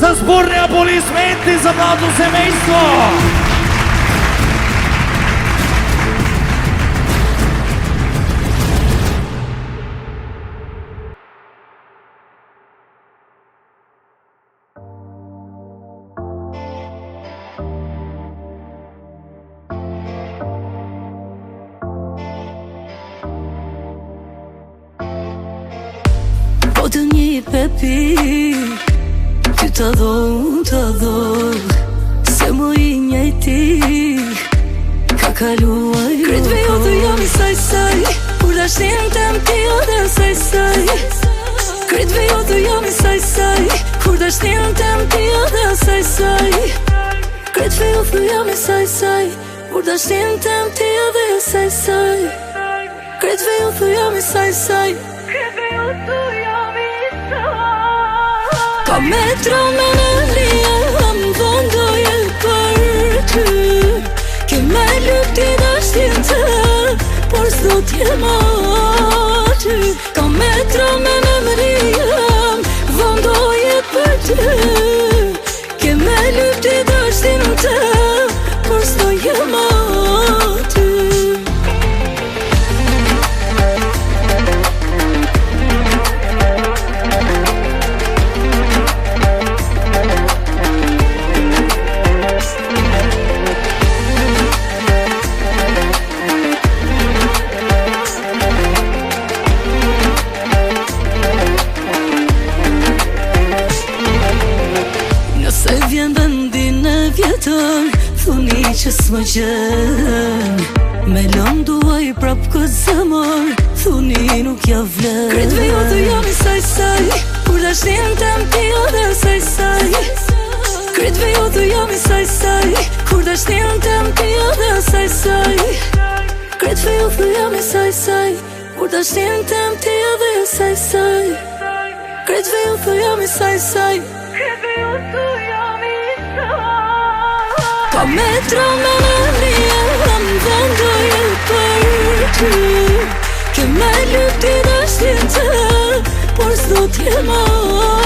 Sa zborni apolismenti za mlado semejstvo. Po të një pepi, ty të dho, se më i njëjti, ka kaluar jo. Kretve jo të jam i saj, kur da shtin të më tjo dhe saj. Kretve jo të jam i saj, kur da shtin të më tjo dhe saj. Kretve jo të jam i saj, kur da shtin të më tjo dhe saj. Kretve jo të jam i saj. Ka metra me në lije, më dhëndoje për ty. Ke me lupti dashtin të, por s'do t'jem aty. Ka metra me në lije, më dhëndoje për ty. Ke me lupti dashtin të, por s'do jem aty. Thuni që s'më gjen, me lëm duaj prap këtë zemër, thuni nuk ja vlen. Kretve jo të jam i saj, kur da shtin të më tjo dhe saj. Kretve jo të jam i saj, kur da shtin të më tjo dhe saj. Kretve jo të jam i saj, kur da shtin të më tjo dhe saj. Kretve jo të jam i saj. Ka metra me në lije, më dhëndoje për ty. Ke me lupti dashtin të, por s'do t'jem aty.